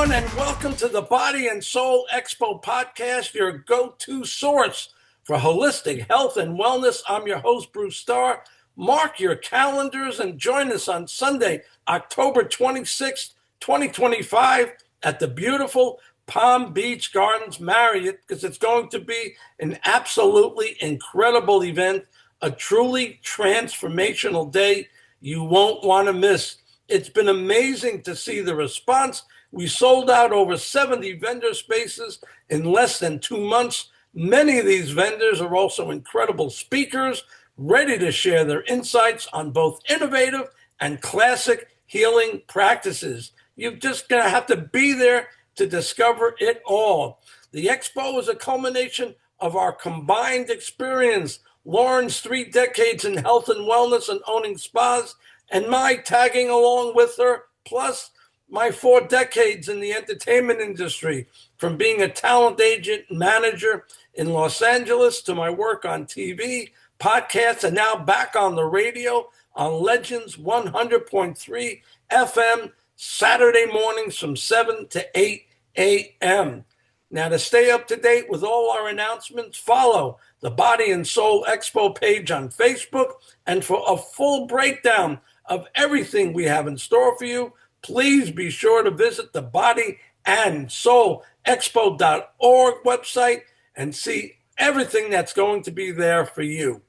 everyone, and welcome to the Body and Soul Expo podcast, your go-to source for holistic health and wellness. I'm your host, Bruce Starr. Mark your calendars and join us on Sunday, October 26th, 2025 at the beautiful Palm Beach Gardens Marriott, because it's going to be an absolutely incredible event, a truly transformational day you won't want to miss. It's been amazing to see the response. We sold out over 70 vendor spaces in less than 2 months. Many of these vendors are also incredible speakers, ready to share their insights on both innovative and classic healing practices. You're just going to have to be there to discover it all. The Expo is a culmination of our combined experience. Lauren's 3 decades in health and wellness and owning spas, and my tagging along with her, plus my 4 decades in the entertainment industry, from being a talent agent and manager in Los Angeles to my work on TV, podcasts, and now back on the radio on Legends 100.3 FM, Saturday mornings from 7 to 8 a.m. Now, to stay up to date with all our announcements, follow the Body and Soul Expo page on Facebook. And for a full breakdown of everything we have in store for you, please be sure to visit the Body and Soul Expo.org website and see everything that's going to be there for you.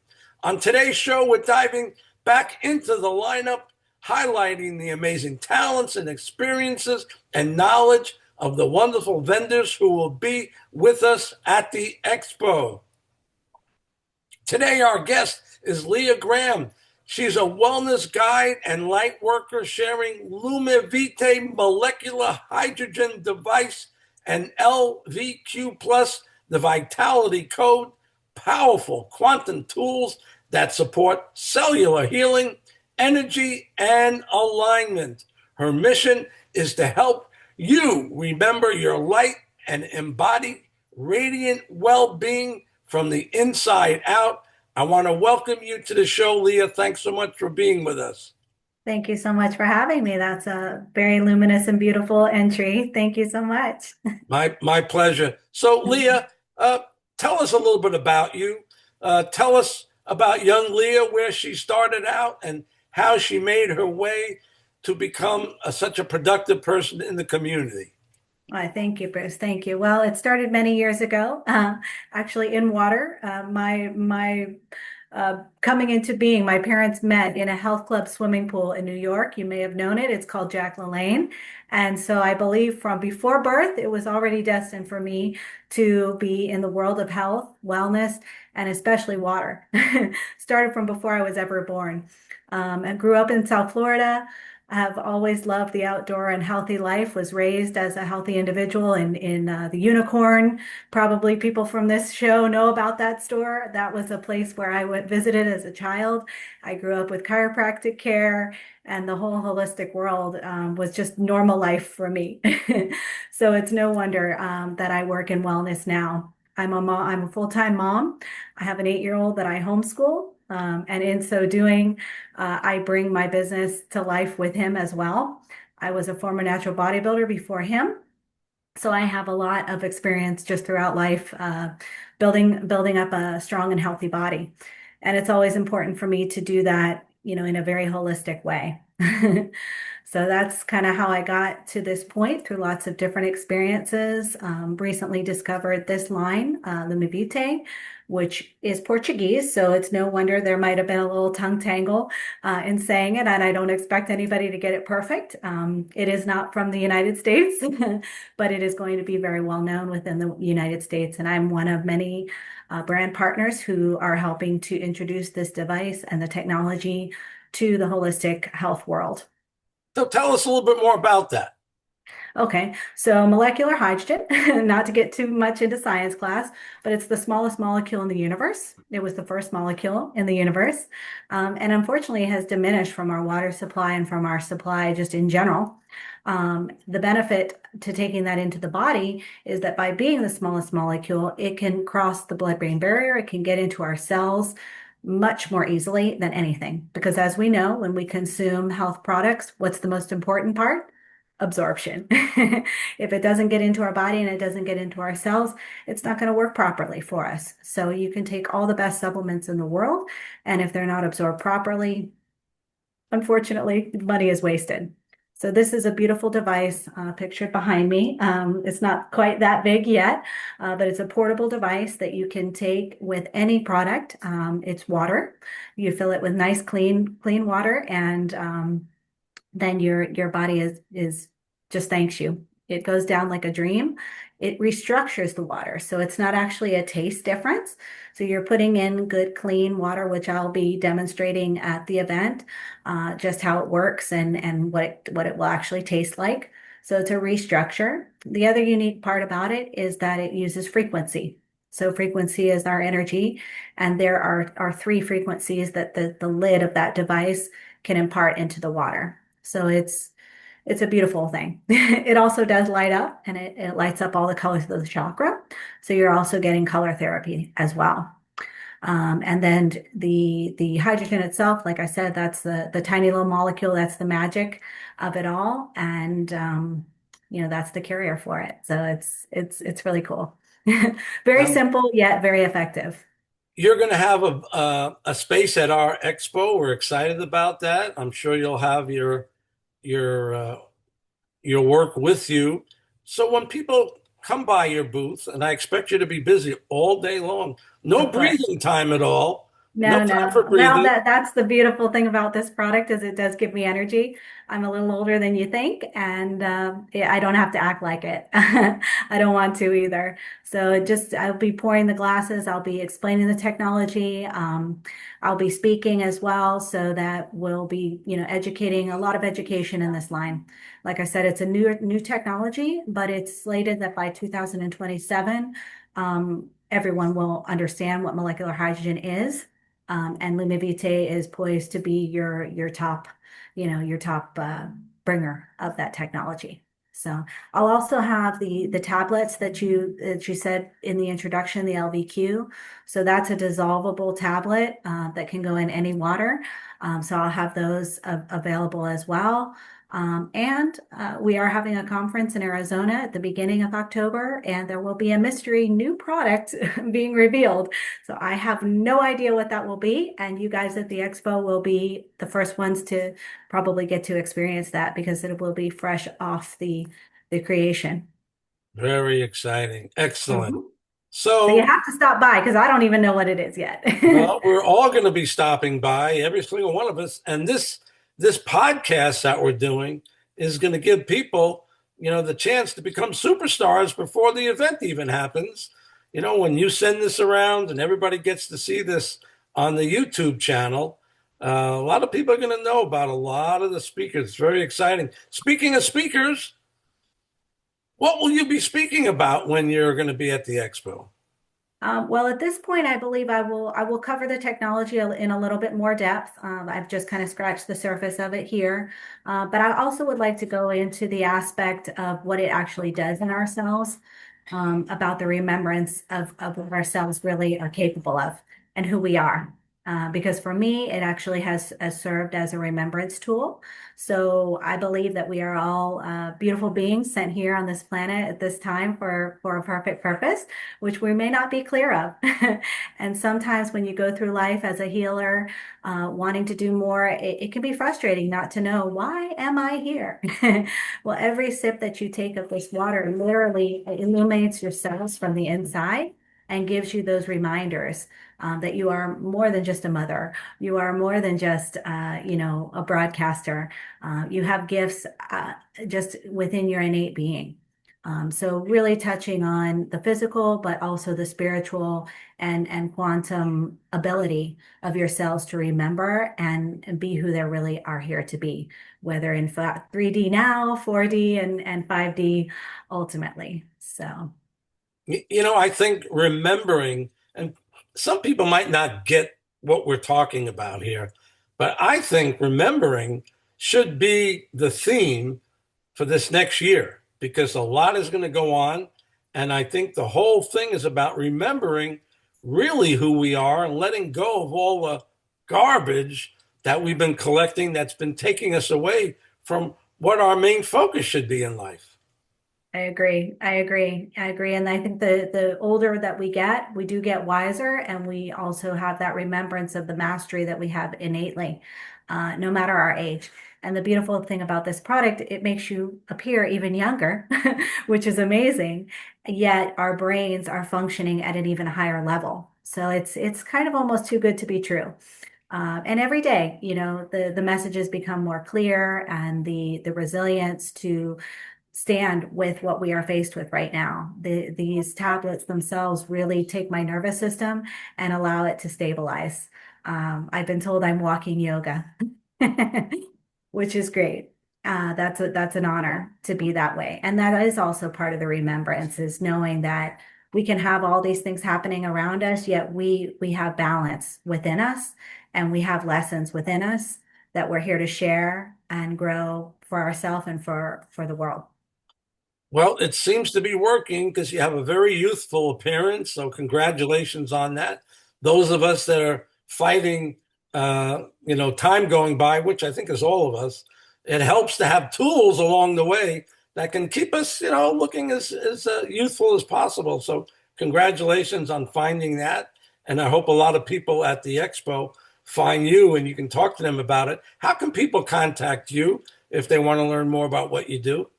On today's show, we're diving back into the lineup, highlighting the amazing talents and experiences and knowledge of the wonderful vendors who will be with us at the Expo. Today, our guest is Leah Graham. She's a wellness guide and light worker sharing Lumivite molecular hydrogen device and LVQ Plus, the Vitality Code, powerful quantum tools that support cellular healing, energy, and alignment. Her mission is to help you remember your light and embody radiant well-being from the inside out. I want to welcome you to the show, Leah. Thanks so much for being with us. Thank you so much for having me. That's a very luminous and beautiful entry. Thank you so much. My pleasure. So, Leah, tell us a little bit about you. Tell us about young Leah, where she started out and how she made her way to become such a productive person in the community. Why, thank you, Bruce. Thank you. Well, it started many years ago, actually in water. My coming into being, my parents met in a health club swimming pool in New York. You may have known it. It's called Jack LaLanne. And so I believe from before birth, it was already destined for me to be in the world of health, wellness, and especially water. Started from before I was ever born. I grew up in South Florida. I have always loved the outdoor and healthy life, was raised as a healthy individual in the Unicorn. Probably people from this show know about that store. That was a place where I went visited as a child. I grew up with chiropractic care, and the whole holistic world was just normal life for me. So it's no wonder that I work in wellness now. I'm a full-time mom. I have an 8-year-old that I homeschool. And in so doing, I bring my business to life with him as well. I was a former natural bodybuilder before him. So I have a lot of experience just throughout life, building up a strong and healthy body. And it's always important for me to do that, in a very holistic way. So that's kind of how I got to this point through lots of different experiences. Recently discovered this line, Lumivite, which is Portuguese. So it's no wonder there might have been a little tongue tangle in saying it. And I don't expect anybody to get it perfect. It is not from the United States, but it is going to be very well known within the United States. And I'm one of many brand partners who are helping to introduce this device and the technology to the holistic health world. So tell us a little bit more about that. Okay, so molecular hydrogen, not to get too much into science class, but it's the smallest molecule in the universe. It was the first molecule in the universe, and unfortunately has diminished from our water supply and from our supply just in general. The benefit to taking that into the body is that by being the smallest molecule, it can cross the blood-brain barrier. It can get into our cells much more easily than anything. Because as we know, when we consume health products, what's the most important part? absorption. If it doesn't get into our body and it doesn't get into our cells, it's not going to work properly for us. So you can take all the best supplements in the world, and if they're not absorbed properly, unfortunately, money is wasted. So this is a beautiful device pictured behind me. It's not quite that big yet, but it's a portable device that you can take with any product. It's water. You fill it with nice, clean water, and then your body is just thanks you. It goes down like a dream. It restructures the water, so it's not actually a taste difference. So you're putting in good, clean water, which I'll be demonstrating at the event, just how it works and what it will actually taste like. So it's a restructure. The other unique part about it is that it uses frequency. So frequency is our energy, and there are three frequencies that the lid of that device can impart into the water. So it's a beautiful thing. It also does light up, and it lights up all the colors of the chakra. So you're also getting color therapy as well. And then the hydrogen itself, like I said, that's the tiny little molecule. That's the magic of it all, and that's the carrier for it. So it's really cool. Very Um, simple yet very effective. you're going to have a space at our expo. We're excited about that. I'm sure you'll have your your work with you. So when people come by your booth, and I expect you to be busy all day long, no Of course. breathing time at all, no No, time for no. Well, breathing. that's the beautiful thing about this product is it does give me energy. I'm a little older than you think, and yeah, I don't have to act like it. I don't want to either. So I'll be pouring the glasses. I'll be explaining the technology. I'll be speaking as well, so that we'll be, educating a lot of education in this line. Like I said, it's a new technology, but it's slated that by 2027, everyone will understand what molecular hydrogen is, and Lumivite is poised to be your top, your top bringer of that technology. So I'll also have the tablets that you said in the introduction, the LVQ. So that's a dissolvable tablet that can go in any water. So I'll have those available as well. And we are having a conference in Arizona at the beginning of October, and there will be a mystery new product being revealed. So I have no idea what that will be, and you guys at the expo will be the first ones to probably get to experience that because it will be fresh off the creation. Very exciting. Excellent. Mhm. So you So, have to stop by because I don't even know what it is yet. well, we're all going to be stopping by, every single one of us, and this podcast that we're doing is going to give people, the chance to become superstars before the event even happens. When you send this around and everybody gets to see this on the YouTube channel, a lot of people are going to know about a lot of the speakers. It's very exciting. Speaking of speakers, what will you be speaking about when you're going to be at the expo? Well, at this point, I believe I will cover the technology in a little bit more depth. I've just kind of scratched the surface of it here, but I also would like to go into the aspect of what it actually does in our cells, about the remembrance of what our cells really are capable of and who we are. Because for me, it actually has served as a remembrance tool. So I believe that we are all beautiful beings sent here on this planet at this time for a perfect purpose, which we may not be clear of. And sometimes when you go through life as a healer, wanting to do more, it can be frustrating not to know, why am I here? Well, every sip that you take of this water literally illuminates your cells from the inside and gives you those reminders that you are more than just a mother. You are more than just, a broadcaster. You have gifts just within your innate being. So really touching on the physical, but also the spiritual and quantum ability of your cells to remember and be who they really are here to be, whether in 3D now, 4D, and 5D ultimately. So. I think remembering, and some people might not get what we're talking about here, but I think remembering should be the theme for this next year because a lot is going to go on. And I think the whole thing is about remembering really who we are and letting go of all the garbage that we've been collecting that's been taking us away from what our main focus should be in life. I agree. I agree. I agree. And I think the older that we get, we do get wiser, and we also have that remembrance of the mastery that we have innately, no matter our age. And the beautiful thing about this product, it makes you appear even younger, which is amazing. Yet our brains are functioning at an even higher level. So it's kind of almost too good to be true. And every day, the messages become more clear, and the resilience to stand with what we are faced with right now. These tablets themselves really take my nervous system and allow it to stabilize. I've been told I'm walking yoga, which is great. That's an honor to be that way. And that is also part of the remembrance, is knowing that we can have all these things happening around us, yet we have balance within us, and we have lessons within us that we're here to share and grow for ourselves and for the world. Well, it seems to be working because you have a very youthful appearance. So congratulations on that. Those of us that are fighting, time going by, which I think is all of us, it helps to have tools along the way that can keep us, looking as youthful as possible. So congratulations on finding that. And I hope a lot of people at the expo find you and you can talk to them about it. How can people contact you if they want to learn more about what you do?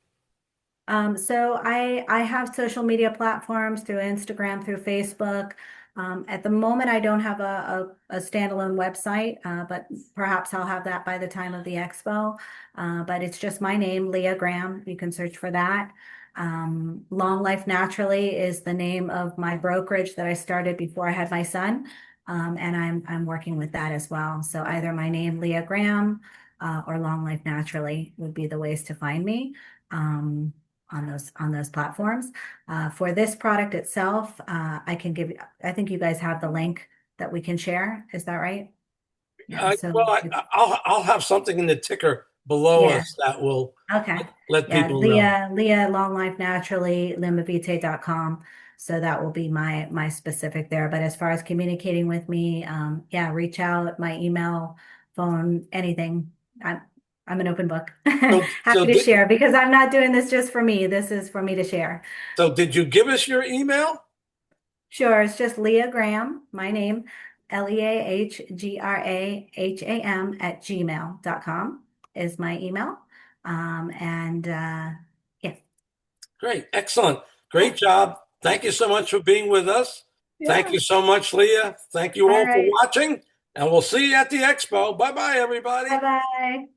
So I have social media platforms through Instagram, through Facebook. At the moment, I don't have a standalone website, but perhaps I'll have that by the time of the expo. But it's just my name, Leah Graham. You can search for that. Long Life Naturally is the name of my brokerage that I started before I had my son. And I'm working with that as well. So either my name, Leah Graham, or Long Life Naturally would be the ways to find me. Um, on those platforms. For this product itself, I think you guys have the link that we can share. Is that right? Yeah. So Well, I'll have something in the ticker below yeah. us that will Okay. let Yeah. people know. Leah Long Life Naturally, limavite.com. So that will be my specific there. But as far as communicating with me, yeah, reach out, my email, phone, anything. I'm I'm an open book. So, Happy so to did share, because I'm not doing this just for me. This is for me to share. so did you give us your email? Sure, it's just Leah Graham, my name, LeahGraham @gmail.com is my email. And yeah. Great, excellent, great job. Thank you so much for being with us. Thank Yeah. you so much, Leah. Thank you All all for right. watching, and we'll see you at the expo. Bye bye, everybody. Bye-bye.